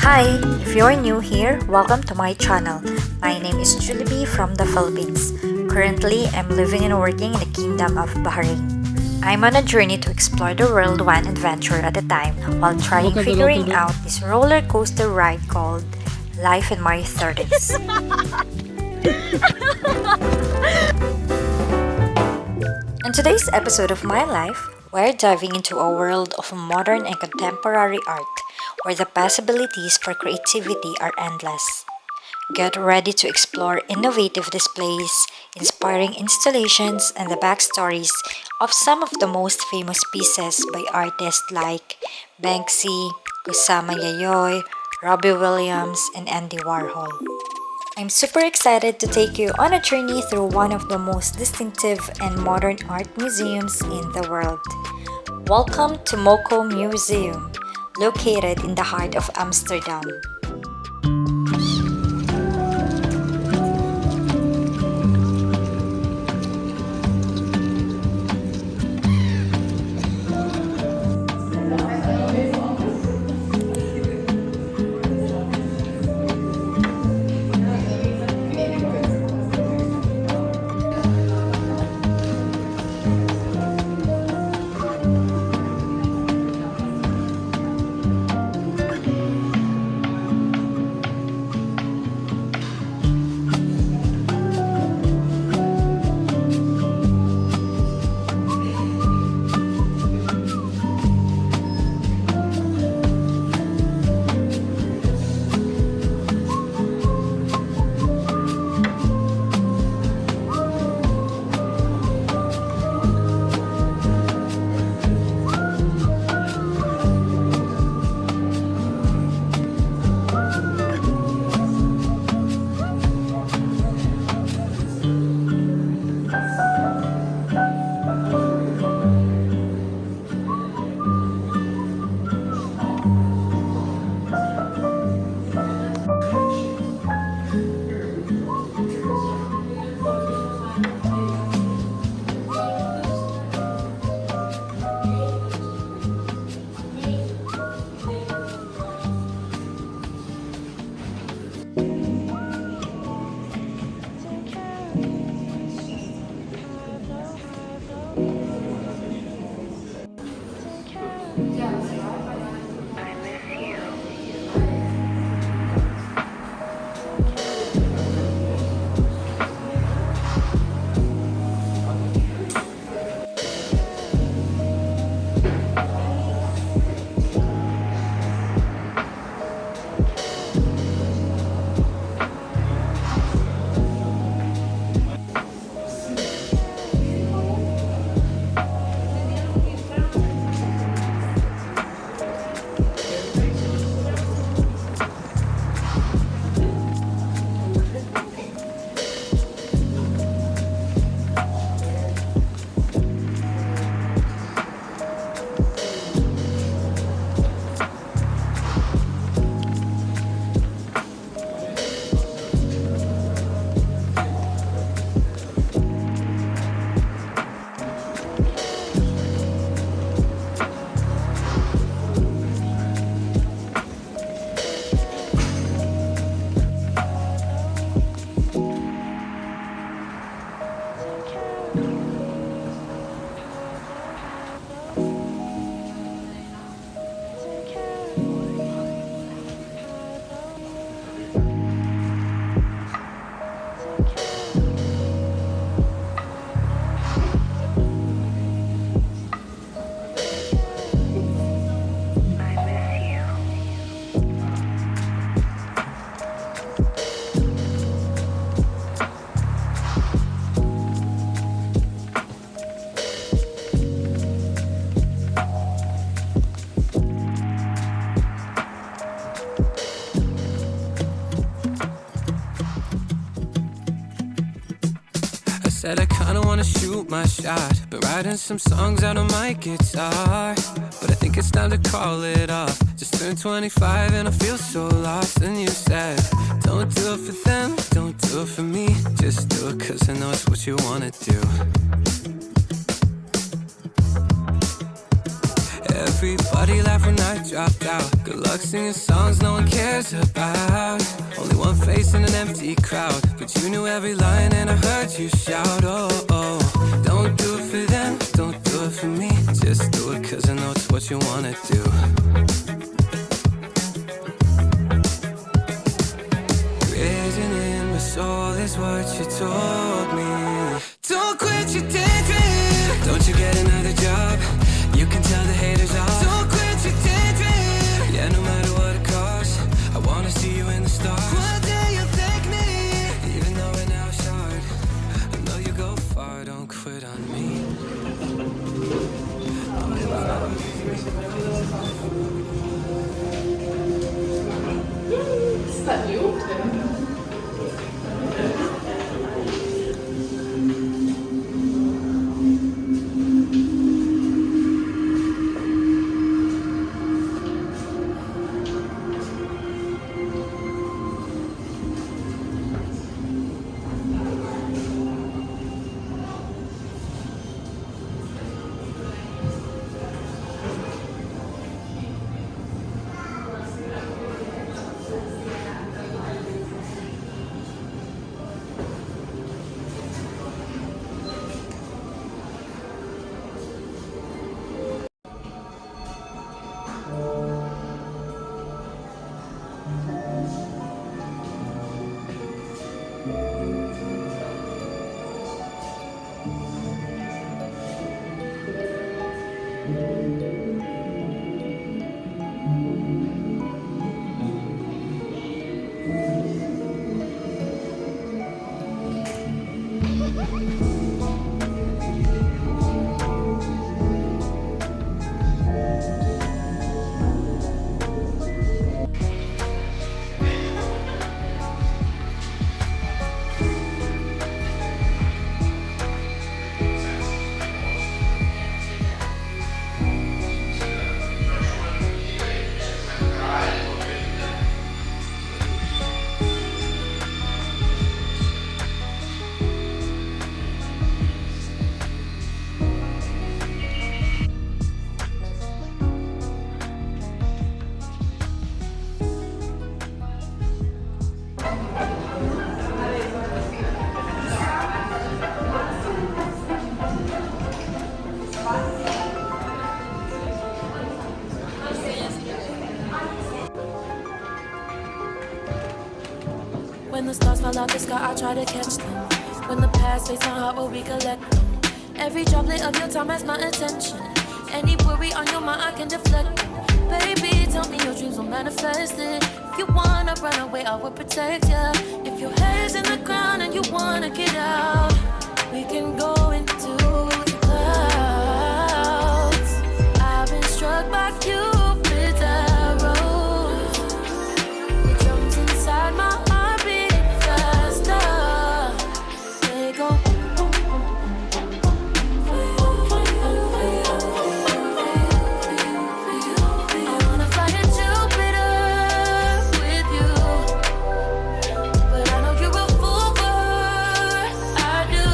Hi! If you're new here, welcome to my channel. My name is Jollies from the Philippines. Currently, I'm living and working in the Kingdom of Bahrain. I'm on a journey to explore the world one adventure at a time while trying figuring out this roller coaster ride called Life in My 30s. In today's episode of my life, we're diving into a world of modern and contemporary art where the possibilities for creativity are endless. Get ready to explore innovative displays, inspiring installations, and the backstories of some of the most famous pieces by artists like Banksy, Kusama Yayoi, Robbie Williams, and Andy Warhol. I'm super excited to take you on a journey through one of the most distinctive and modern art museums in the world. Welcome to MOCO Museum, located in the heart of Amsterdam. Said I kinda wanna shoot my shot, been writing some songs out on my guitar, but I think it's time to call it off. Just turned 25 and I feel so lost. And you said, don't do it for them, don't do it for me, just do it cause I know it's what you wanna do. Everybody laughed when I dropped out. Good luck singing songs no one cares about. Only one face in an empty crowd, but you knew every line and I heard you shout, oh, oh. Don't do it for them, don't do it for me. Just do it cause I know it's what you wanna do. Written in my soul is what you told me. Don't quit your daydream. Don't you get another job? You can tell the haters off. Don't quit your daydream. Yeah, no matter what it costs, I wanna see you in the stars. One day you'll thank me, even though right now it's hard. I know you go far, don't quit on me. Staat niet op, hè? When the stars fall out the sky, I try to catch them. When the past fades, my heart will recollect them. Every droplet of your time has my attention. Any worry on your mind, I can deflect them. Baby, tell me your dreams will manifest it. If you wanna run away, I will protect ya. If your head's in the ground and you wanna get out, we can go into the clouds. I've been struck by Cupid's arrows. The drums inside my heart beat faster. They go boom, boom, boom, boom, I wanna fly to Jupiter with you, but I know you're a fool for I do.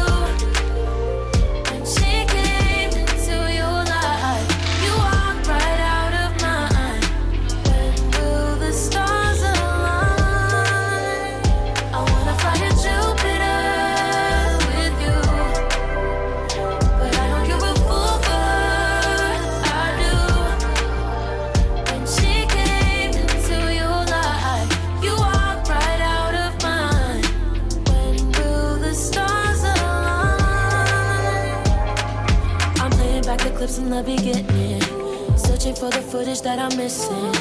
When she came into your life, you walked right out of mine. When will the stars align? I wanna fly to Jupiter with you, but I know you're a fool for I do. When she came into your life, you walked right out of mine. When will the stars align? I'm playing back the clips from the beginning, searching for the footage that I'm missing.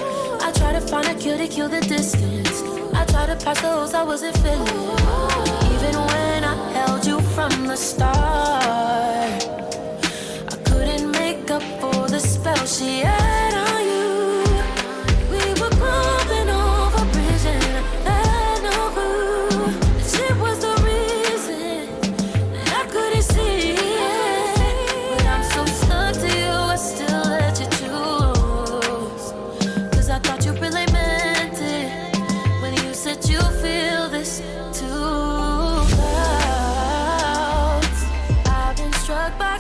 I try to find a cue to kill the distance. I try to pass the holes I wasn't feeling. Even when I held you from the start, I couldn't make up for the spell she had on you. We were crumbling over bridge and I had no clue that she was the reason that I couldn't see it. But I'm so stuck to you, I still let you choose. Cause I thought you really meant it when you said you feel this too. Clouds, I've been struck by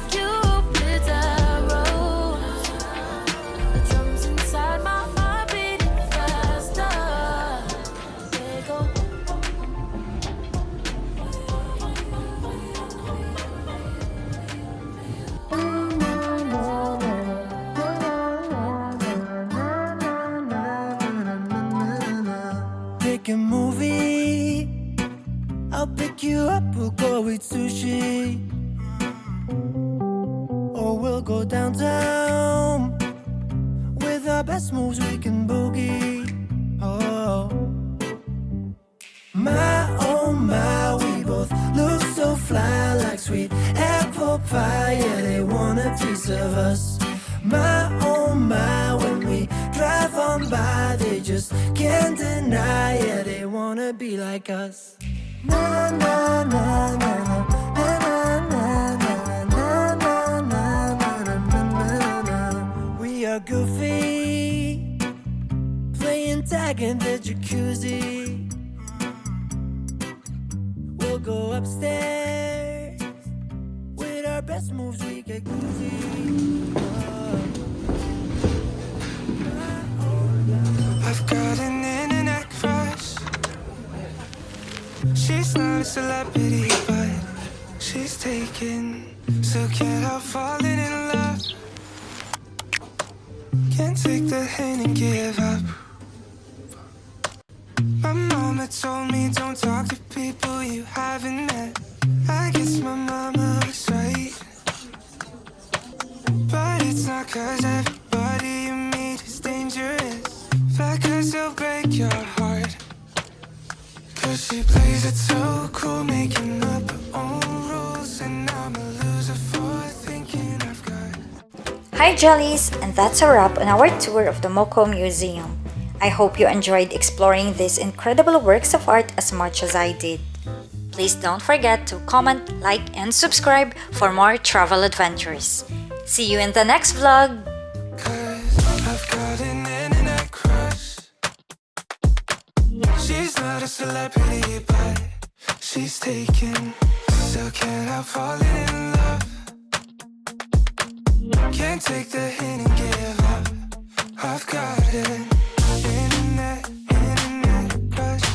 we'll go downtown. With our best moves we can boogie. Oh my, we both look so fly, like sweet apple pie. Yeah, they want a piece of us. Oh my, when we drive on by, they just can't deny. Yeah, they wanna be like us. Na na na na na na na na na na na na na. We are goofy, playing tag in the jacuzzi. We'll go upstairs. With our best moves we get goozy. I've got an internet crush. She's not a celebrity, but she's taken. So can't help falling in love. Can't take the hint and give up. My mama told me don't talk to people you haven't met. I guess my mama was right. But it's not 'cause everybody you meet is dangerous, but 'cause they'll break your heart. 'Cause she plays it so cool, making up her own rules, and I'm a loser for thinking I've got. Hi Jollies, and that's a wrap on our tour of the MOCO Museum. I hope you enjoyed exploring these incredible works of art as much as I did. Please don't forget to comment, like, and subscribe for more travel adventures. See you in the next vlog! 'Cause I've got an internet crush. She's not a celebrity, but she's taken. Still can't help falling in love. Can't take the hint and give up. I've got it. Internet crush.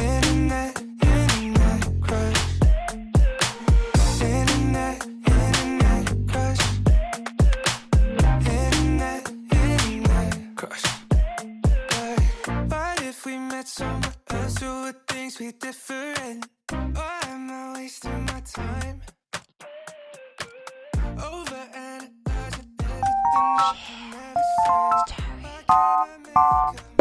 Internet crush. Internet crush. Internet crush. But if we met somewhere else, would things be different? Or am I wasting my time? Over and everything I never said. Why can't I make a